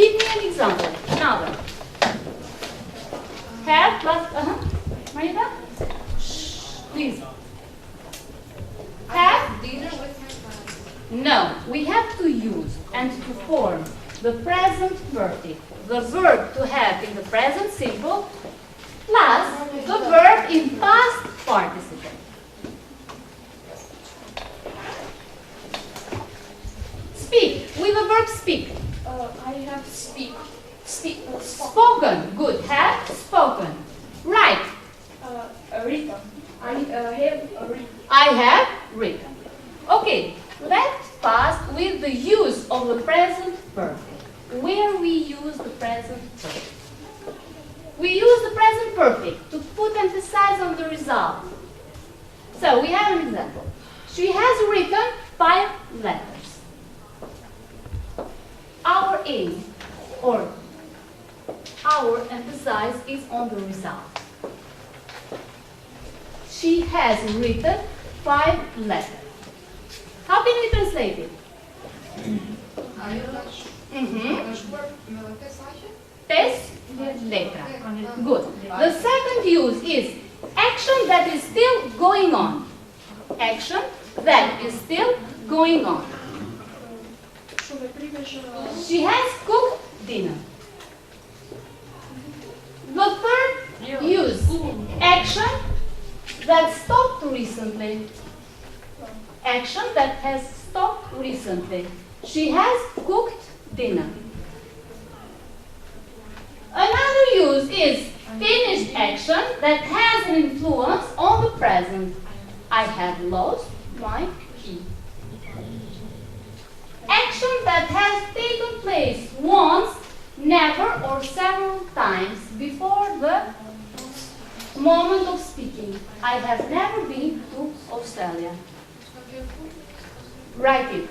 Give me an example. Another. Have plus, Marita? Shh, please. Have dinner with my friends. No, we have to use and to form the present perfect. The verb to have in the present simple plus the verb in past participle. Speak, with the verb speak. I have speak. Spoken, good. Have spoken. Write. Written. I have written. I have written. Okay, let's pass with the use of the present perfect. Where we use the present perfect? We use the present perfect to put emphasis on the result. So we have an example. She has written 5 letters. Our aim or our emphasis is on the result. She has written 5 letters. How can we translate it? Test letra. Good. The second use is action that is still going on. Action that is still going on. She has cooked dinner. The third use, action that stopped recently. Action that has stopped recently. She has cooked dinner. Another use is finished action that has an influence on the present. I have lost my key. Action that has taken place once, never, or several times before the moment of speaking. I have never been to Australia. Write it.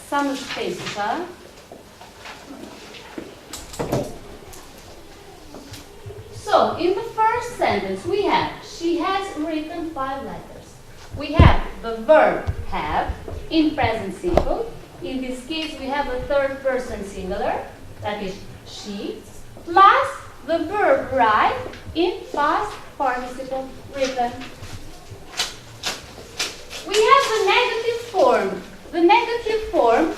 Само ще пиша. So, in the first sentence, we have, she has written 5 letters. We have the verb have in present simple. In this case, we have a third person singular, that is she, plus the verb write in past participle written. We have the negative form. The negative form,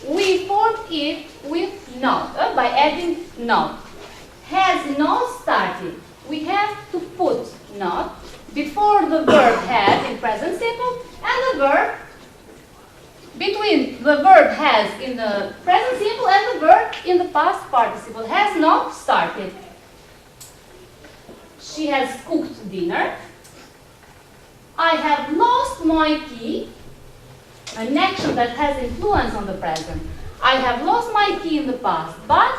we form it with not, by adding not. Has not started. We have to put not before the verb has in present simple and the verb between the verb has in the present simple and the verb in the past participle. Has not started. She has cooked dinner. I have lost my key. An action that has influence on the present. I have lost my key in the past, but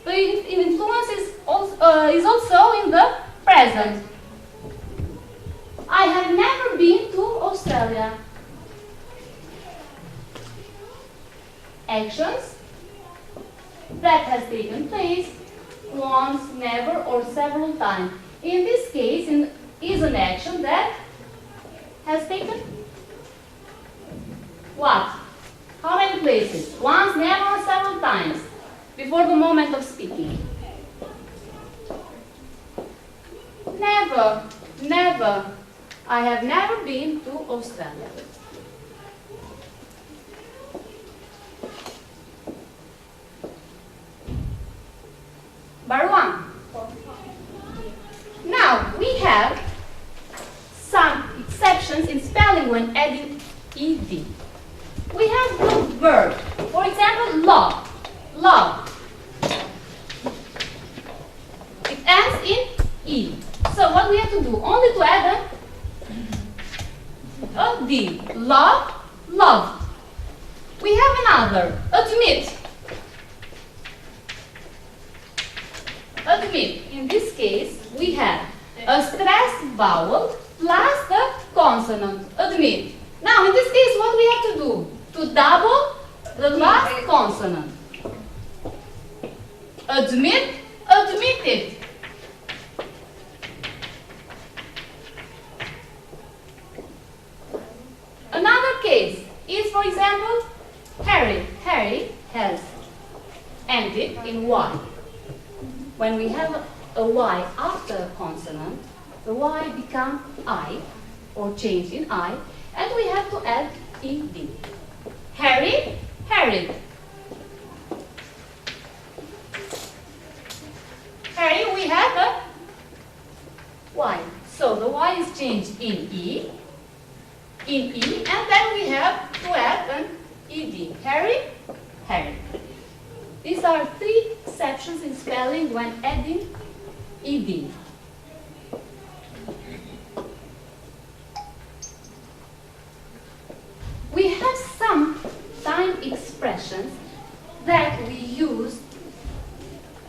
the influence is also in the present. I have never been to Australia. Actions that has taken place once, never, or several times. In this case, is an action that has taken what? How many places? Once, never, or several times before the moment of speaking. Never, never. I have never been to Australia. Bar 1. Now, we have some exceptions in spelling when adding ed. We have the verb. For example, love. Love. It ends in e. So what we have to do? Only to add a d. Love, loved. We have another. Admit. Admit. In this case, we have a stressed vowel plus the consonant. Admit. Now, in this case, what we have to do? To double the last consonant. Admit, admitted. for example, Harry. Harry has ended in Y. When we have a Y after a consonant, the Y becomes I, or change in I, and we have to add ed. Harry, harried. Harry, we have a Y. So the Y is changed in E, and then we have to add an ed. Harry, harried. These are three exceptions in spelling when adding ed. We have some time expressions that we use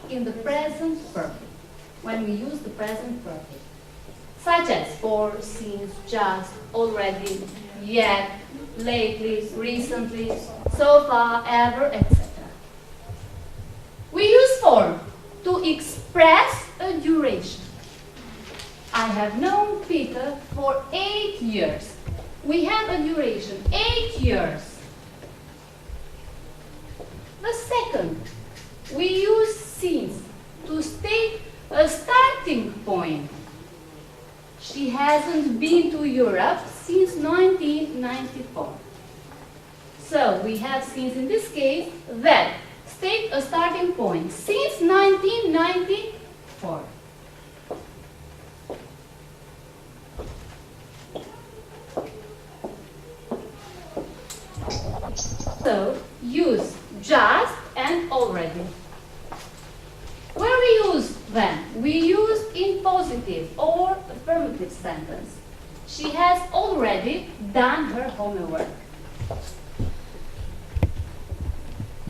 in the present perfect, when we use the present perfect, such as for, since, just, already, yet, lately, recently, so far, ever, etc. We use for to express a duration. I have known Peter for 8 years. We have a duration, 8 years. The second, we use since to state a starting point. She hasn't been to Europe since 1994. So we have since in this case that state a starting point since 1994. So use just and already. Where we use them? We use in positive or affirmative sentence. She has already done her homework.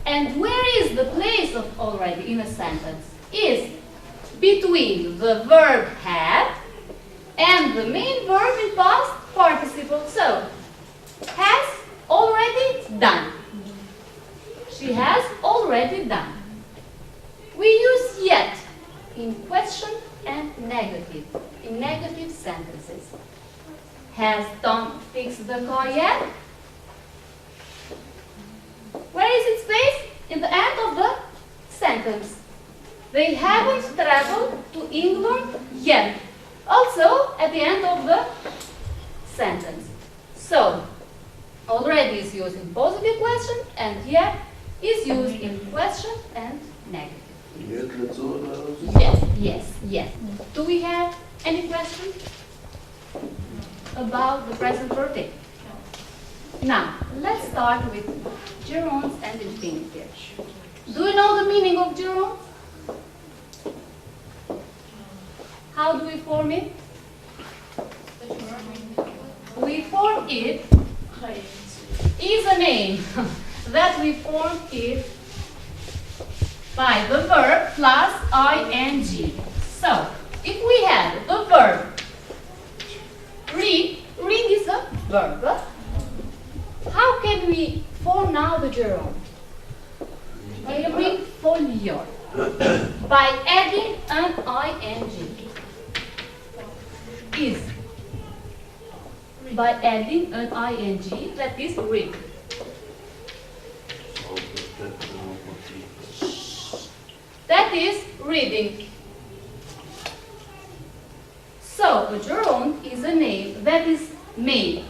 And where is the place of already in a sentence? Is between the verb have and the main verb in past participle. So, has already done. She has already done. We use yet in question and negative, in negative sentences. Has Tom fixed the car yet? Where is its place? In the end of the sentence. They haven't traveled to England yet. Also at the end of the sentence. So, already is used in positive question and yet is used in question and negative. Yes. Do we have any questions about the present perfect? Now, let's start with gerunds and infinitives. Do you know the meaning of gerund? How do we form it? We form it is a name that we form it by the verb plus ing. So, if we have the verb read is a verb. How can we form now the gerund? By read folio. By adding an ing. Is by adding an ing, that is read. That is reading. So, a gerund is a name that is made